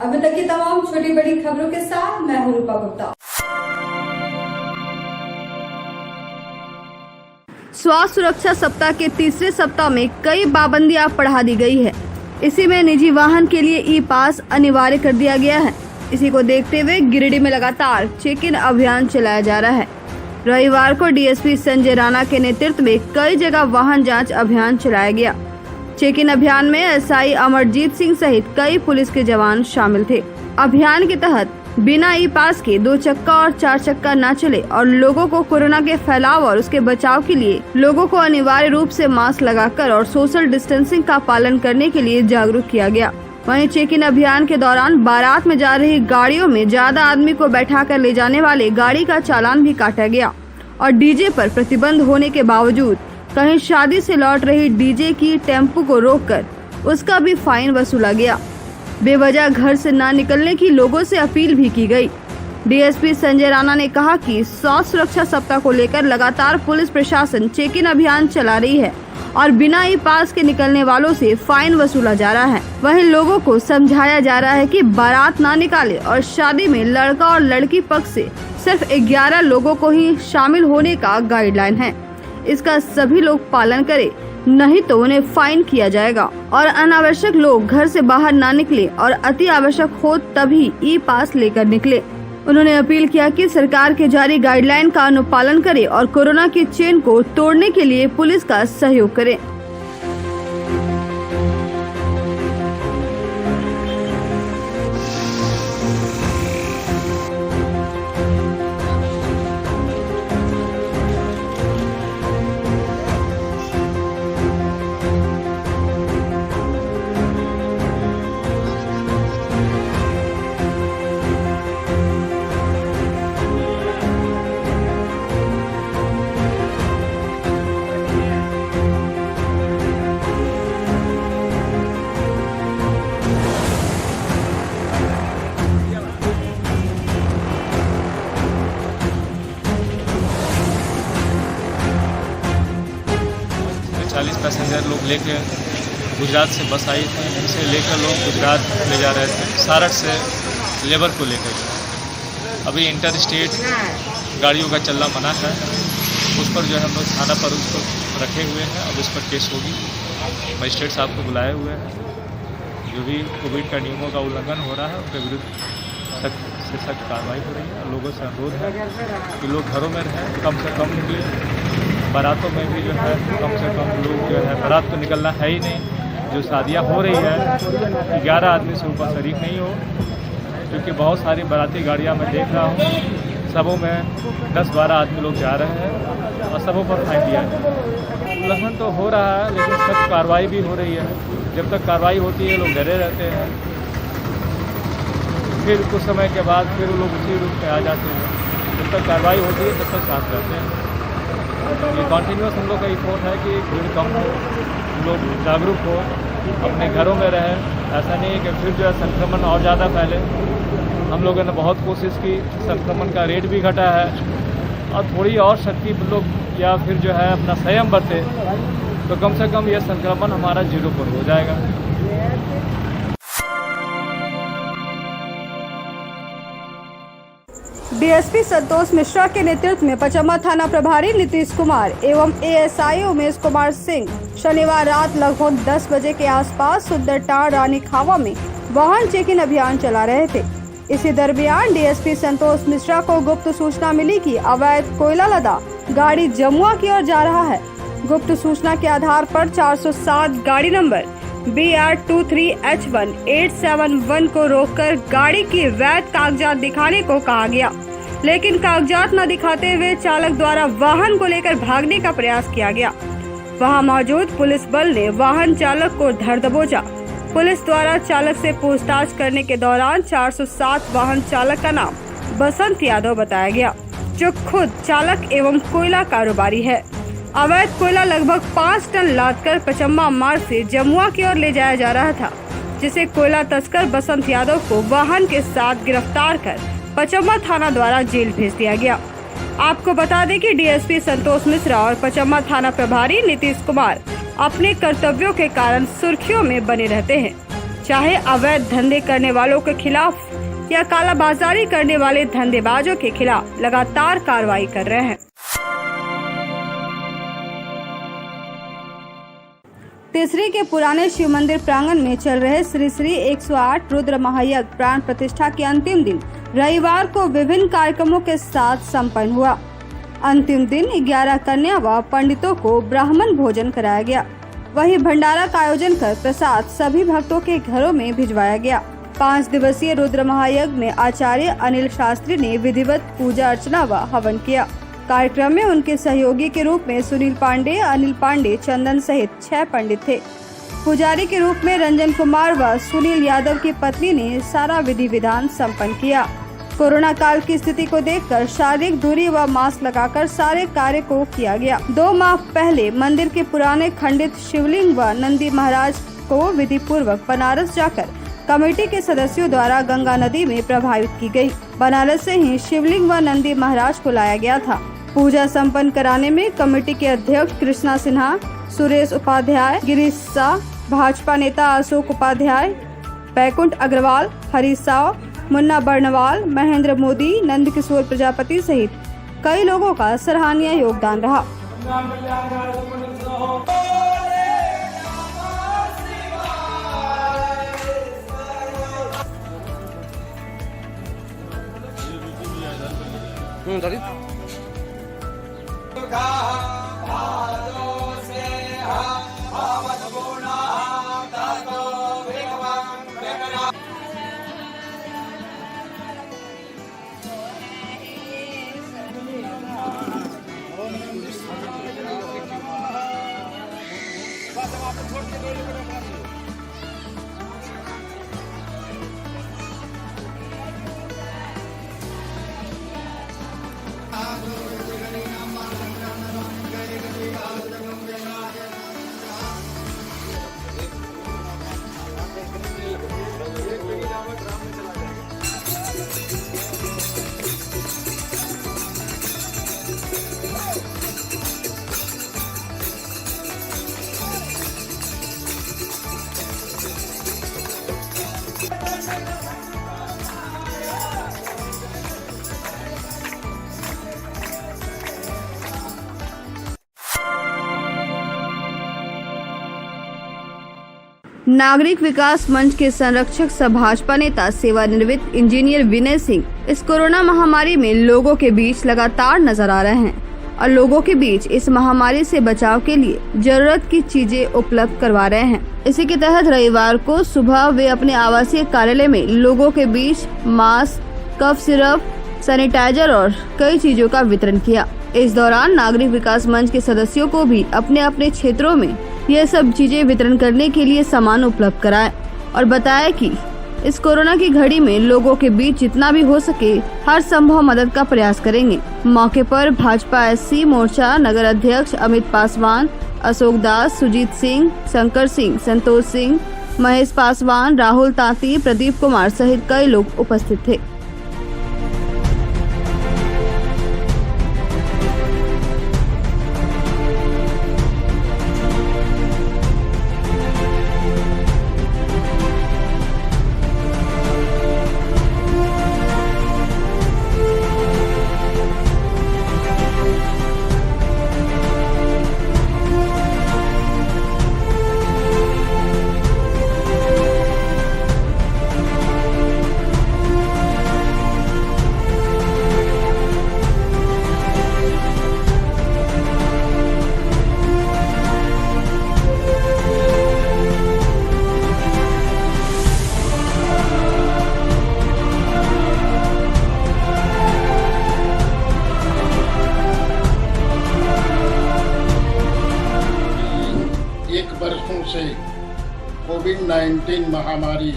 अभी तक की तमाम छोटी बड़ी खबरों के साथ मैं हूं रूपा गुप्ता। स्वास्थ्य सुरक्षा सप्ताह के तीसरे सप्ताह में कई पाबंदियां बढ़ा दी गई है। इसी में निजी वाहन के लिए ई पास अनिवार्य कर दिया गया है। इसी को देखते हुए गिरिडीह में लगातार चेक इन अभियान चलाया जा रहा है। रविवार को डीएसपी संजय राणा के नेतृत्व में कई जगह वाहन जांच अभियान चलाया गया। चेक इन अभियान में एसआई अमरजीत सिंह सहित कई पुलिस के जवान शामिल थे। अभियान के तहत बिना ई पास के 2 चक्का और 4 चक्का न चले और लोगों को कोरोना के फैलाव और उसके बचाव के लिए लोगों को अनिवार्य रूप से मास्क लगाकर और सोशल डिस्टेंसिंग का पालन करने के लिए जागरूक किया गया। वहीं चेक इन अभियान के दौरान बारात में जा रही गाड़ियों में ज्यादा आदमी को बैठाकर ले जाने वाले गाड़ी का चालान भी काटा गया और डीजे पर प्रतिबंध होने के बावजूद कहीं शादी से लौट रही डीजे की टेम्पो को रोककर उसका भी फाइन वसूला गया। बेवजह घर से न निकलने की लोगों से अपील भी की गई। डीएसपी संजय राणा ने कहा कि स्वास्थ्य सुरक्षा सप्ताह को लेकर लगातार पुलिस प्रशासन चेक इन अभियान चला रही है और बिना ई पास के निकलने वालों से फाइन वसूला जा रहा है। वहीं लोगों को समझाया जा रहा है कि बारात ना निकाले और शादी में लड़का और लड़की पक्ष से सिर्फ 11 लोगों को ही शामिल होने का गाइडलाइन है। इसका सभी लोग पालन करें, नहीं तो उन्हें फाइन किया जाएगा और अनावश्यक लोग घर से बाहर ना निकले और अति आवश्यक हो तभी ई पास लेकर निकले। उन्होंने अपील किया कि सरकार के जारी गाइडलाइन का अनुपालन करें और कोरोना की चेन को तोड़ने के लिए पुलिस का सहयोग करें। चालीस पैसेंजर लोग लेके गुजरात से बस आई थी। इनसे लेकर लोग गुजरात ले जा रहे थे, सारठ से लेबर को लेकर। अभी इंटर स्टेट गाड़ियों का चलना मना है। उस पर जो है हम लोग थाना पर उसको रखे हुए हैं। अब उस पर केस होगी। मजिस्ट्रेट साहब को बुलाए हुए हैं। जो भी कोविड का नियमों का उल्लंघन हो रहा है उनके विरुद्ध सख्त से सख्त कार्रवाई हो रही है। लोगों से अनुरोध है कि लोग घरों में रहें, कम से कम निकलें। बारातों में भी जो है कम से कम लोग जो है, बारात तो निकलना है ही नहीं। जो शादियां हो रही है 11 आदमी से ऊपर शरीक नहीं हो, क्योंकि बहुत सारी बाराती गाड़ियां मैं देख रहा हूं, सबों में 10-12 आदमी लोग जा रहे हैं और सबों पर फाइन दिया है। उल्लंघन तो हो रहा है, लेकिन सख्त कार्रवाई भी हो रही है। जब तक कार्रवाई होती है लोग डरे रहते हैं, फिर कुछ समय के बाद फिर लोग उसी रूप में आ जाते हैं। जब तक कार्रवाई होती है तब तक साथ रहते हैं। ये कॉन्टीन्यूस हम लोग का रिपोर्ट है कि भीड़ कम हो, लोग जागरूक हो, अपने घरों में रहें। ऐसा नहीं है कि फिर जो है संक्रमण और ज़्यादा फैले। हम लोगों ने बहुत कोशिश की, संक्रमण का रेट भी घटा है और थोड़ी और शक्ति लोग या फिर जो है अपना संयम बरते तो कम से कम यह संक्रमण हमारा 0 पर हो जाएगा। डीएसपी संतोष मिश्रा के नेतृत्व में पचम्मा थाना प्रभारी नीतीश कुमार एवं एएसआई उमेश कुमार सिंह शनिवार रात लगभग 10 बजे के आसपास सुंदरटांड़ रानी खावा में वाहन चेक इन अभियान चला रहे थे। इसी दरमियान डीएसपी संतोष मिश्रा को गुप्त सूचना मिली कि अवैध कोयला लदा गाड़ी जमुआ की ओर जा रहा है। गुप्त सूचना के आधार पर 407 गाड़ी नंबर BR23H1 871 को रोककर गाड़ी की वैध कागजात दिखाने को कहा गया, लेकिन कागजात न दिखाते हुए चालक द्वारा वाहन को लेकर भागने का प्रयास किया गया। वहां मौजूद पुलिस बल ने वाहन चालक को धर दबोचा। पुलिस द्वारा चालक से पूछताछ करने के दौरान 407 वाहन चालक का नाम बसंत यादव बताया गया, जो खुद चालक एवं कोयला कारोबारी है। अवैध कोयला लगभग 5 टन लादकर पचम्मा मार्ग से जमुआ की ओर ले जाया जा रहा था, जिसे कोयला तस्कर बसंत यादव को वाहन के साथ गिरफ्तार कर पचम्मा थाना द्वारा जेल भेज दिया गया। आपको बता दें कि डीएसपी संतोष मिश्रा और पचम्मा थाना प्रभारी नीतीश कुमार अपने कर्तव्यों के कारण सुर्खियों में बने रहते हैं। चाहे अवैध धंधे करने वालों के खिलाफ या कालाबाजारी करने वाले धंधेबाजों के खिलाफ लगातार कार्रवाई कर रहे हैं। तीसरी के पुराने शिव मंदिर प्रांगण में चल रहे श्री श्री 108 रुद्र महायज्ञ प्राण प्रतिष्ठा के अंतिम दिन रविवार को विभिन्न कार्यक्रमों के साथ संपन्न हुआ। अंतिम दिन 11 कन्या व पंडितों को ब्राह्मण भोजन कराया गया। वहीं भंडारा का आयोजन कर प्रसाद सभी भक्तों के घरों में भिजवाया गया। 5 दिवसीय रुद्र महायज्ञ में आचार्य अनिल शास्त्री ने विधिवत पूजा अर्चना व हवन किया। कार्यक्रम में उनके सहयोगी के रूप में सुनील पांडे, अनिल पांडे, चंदन सहित 6 पंडित थे। पुजारी के रूप में रंजन कुमार व सुनील यादव की पत्नी ने सारा विधि विधान संपन्न किया। कोरोना काल की स्थिति को देखकर शारीरिक दूरी व मास्क लगाकर सारे कार्य को किया गया। 2 माह पहले मंदिर के पुराने खंडित शिवलिंग व नंदी महाराज को विधि पूर्वक बनारस जाकर कमेटी के सदस्यों द्वारा गंगा नदी में प्रवाहित की गई। बनारस से ही शिवलिंग व नंदी महाराज को लाया गया था। पूजा संपन्न कराने में कमेटी के अध्यक्ष कृष्णा सिन्हा, सुरेश उपाध्याय, गिरीश शाह, भाजपा नेता अशोक उपाध्याय, बैकुंठ अग्रवाल, हरीश साव, मुन्ना बर्नवाल, महेंद्र मोदी, नंदकिशोर प्रजापति सहित कई लोगों का सराहनीय योगदान रहा। नागरिक विकास मंच के संरक्षक सह भाजपा नेता सेवानिवृत्त इंजीनियर विनय सिंह इस कोरोना महामारी में लोगों के बीच लगातार नजर आ रहे हैं और लोगों के बीच इस महामारी से बचाव के लिए जरूरत की चीजें उपलब्ध करवा रहे हैं। इसी के तहत रविवार को सुबह वे अपने आवासीय कार्यालय में लोगों के बीच मास्क, कफ सिरप, सैनिटाइजर और कई चीजों का वितरण किया। इस दौरान नागरिक विकास मंच के सदस्यों को भी अपने अपने क्षेत्रों में यह सब चीजें वितरण करने के लिए सामान उपलब्ध कराए और बताया कि इस कोरोना की घड़ी में लोगों के बीच जितना भी हो सके हर संभव मदद का प्रयास करेंगे। मौके पर भाजपा SC मोर्चा नगर अध्यक्ष अमित पासवान, अशोक दास, सुजीत सिंह, शंकर सिंह, संतोष सिंह, महेश पासवान, राहुल तांती, प्रदीप कुमार सहित कई लोग उपस्थित थे। वर्षों से कोविड-19 महामारी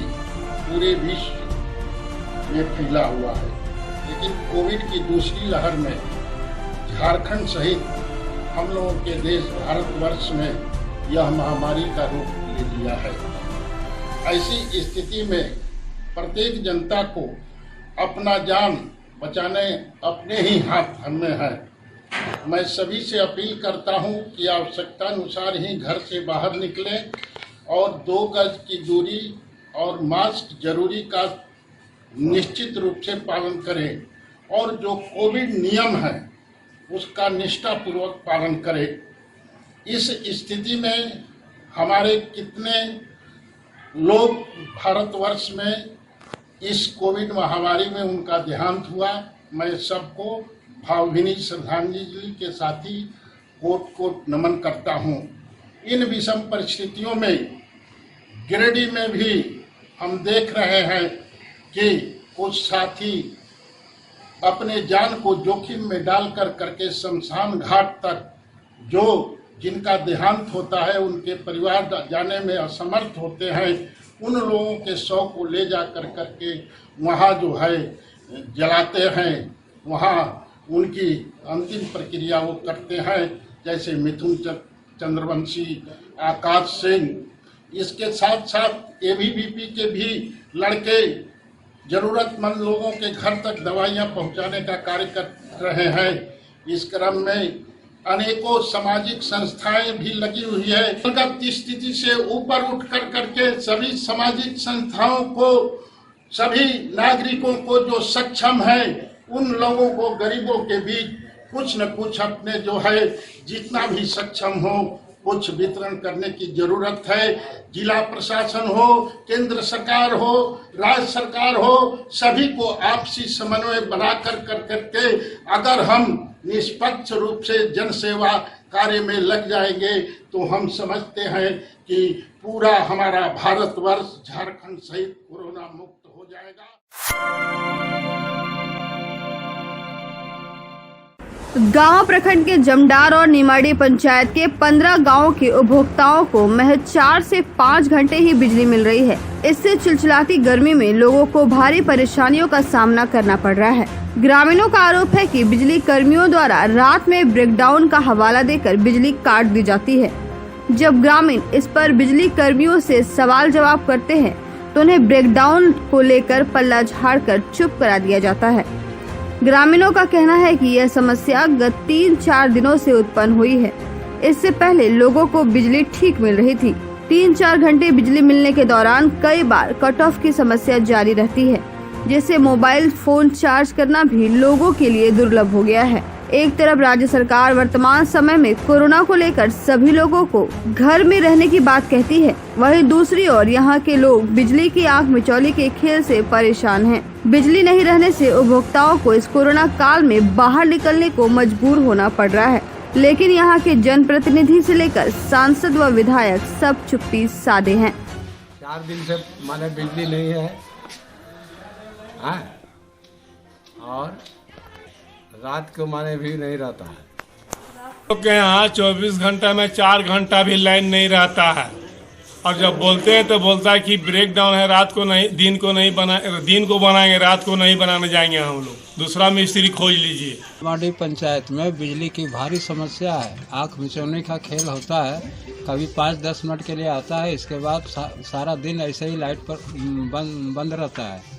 पूरे विश्व में फैला हुआ है, लेकिन कोविड की दूसरी लहर में झारखंड सहित हम लोगों के देश भारतवर्ष में यह महामारी का रूप ले लिया है। ऐसी स्थिति में प्रत्येक जनता को अपना जान बचाने अपने ही हाथ में है। मैं सभी से अपील करता हूं कि आवश्यकता अनुसार ही घर से बाहर निकलें और 2 गज की दूरी और मास्क जरूरी का निश्चित रूप से पालन करें और जो कोविड नियम है उसका निष्ठापूर्वक पालन करें। इस स्थिति में हमारे कितने लोग भारतवर्ष में इस कोविड महामारी में उनका देहांत हुआ, मैं सबको भावभीनी श्रद्धांजलि के साथ ही कोट कोट नमन करता हूं। इन विषम परिस्थितियों में गिरिडीह में भी हम देख रहे हैं कि कुछ साथी अपने जान को जोखिम में डालकर करके शमशान घाट तक जो जिनका देहांत होता है उनके परिवार जाने में असमर्थ होते हैं, उन लोगों के शव को ले जा कर करके वहाँ जो है जलाते हैं, वहाँ उनकी अंतिम प्रक्रिया वो करते हैं, जैसे मिथुन चंद्रवंशी, आकाश सिंह। इसके साथ साथ एबीवीपी के भी लड़के जरूरतमंद लोगों के घर तक दवाइयाँ पहुँचाने का कार्य कर रहे हैं। इस क्रम में अनेकों सामाजिक संस्थाएं भी लगी हुई है। संकट की स्थिति से ऊपर उठ कर करके सभी सामाजिक संस्थाओं को, सभी नागरिकों को जो सक्षम है उन लोगों को, गरीबों के बीच कुछ न कुछ अपने जो है जितना भी सक्षम हो कुछ वितरण करने की जरूरत है। जिला प्रशासन हो, केंद्र सरकार हो, राज्य सरकार हो, सभी को आपसी समन्वय बनाकर कर करके अगर हम निष्पक्ष रूप से जन सेवा कार्य में लग जाएंगे तो हम समझते हैं कि पूरा हमारा भारतवर्ष झारखंड सहित कोरोना मुक्त हो जाएगा। गांव प्रखंड के जमडार और निमाड़ी पंचायत के 15 गांवों के उपभोक्ताओं को महज 4 से 5 घंटे ही बिजली मिल रही है। इससे चिलचिलाती गर्मी में लोगों को भारी परेशानियों का सामना करना पड़ रहा है। ग्रामीणों का आरोप है कि बिजली कर्मियों द्वारा रात में ब्रेकडाउन का हवाला देकर बिजली काट दी जाती है। जब ग्रामीण इस पर बिजली कर्मियों से सवाल जवाब करते हैं तो उन्हें ब्रेकडाउन को लेकर पल्ला झाड़कर चुप करा दिया जाता है। ग्रामीणों का कहना है कि यह समस्या गत 3-4 दिनों से उत्पन्न हुई है। इससे पहले लोगों को बिजली ठीक मिल रही थी। 3-4 घंटे बिजली मिलने के दौरान कई बार कट ऑफ की समस्या जारी रहती है, जिससे मोबाइल फोन चार्ज करना भी लोगों के लिए दुर्लभ हो गया है। एक तरफ राज्य सरकार वर्तमान समय में कोरोना को लेकर सभी लोगों को घर में रहने की बात कहती है, वहीं दूसरी ओर यहाँ के लोग बिजली की आंख मिचौली के खेल से परेशान हैं। बिजली नहीं रहने से उपभोक्ताओं को इस कोरोना काल में बाहर निकलने को मजबूर होना पड़ रहा है, लेकिन यहाँ के जनप्रतिनिधि से लेकर सांसद व विधायक सब चुप्पी साधे हैं। 4 दिन से माने बिजली नहीं है, हाँ? और रात को माने भी नहीं रहता है। तो यहाँ 24 घंटा में 4 घंटा भी लाइन नहीं रहता है, और जब बोलते हैं तो बोलता है कि ब्रेक डाउन है, रात को नहीं, दिन को बनाएंगे, रात को नहीं बनाने जाएंगे हम लोग, दूसरा मिस्त्री खोज लीजिए। निमाड़ी पंचायत में बिजली की भारी समस्या है। आँख मिचौने का खेल होता है, कभी 5-10 मिनट के लिए आता है, इसके बाद सारा दिन ऐसे ही लाइट पर बंद रहता है।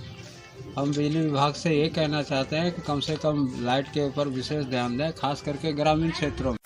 हम बिजली विभाग से ये कहना चाहते हैं कि कम से कम लाइट के ऊपर विशेष ध्यान दें, खास करके ग्रामीण क्षेत्रों में।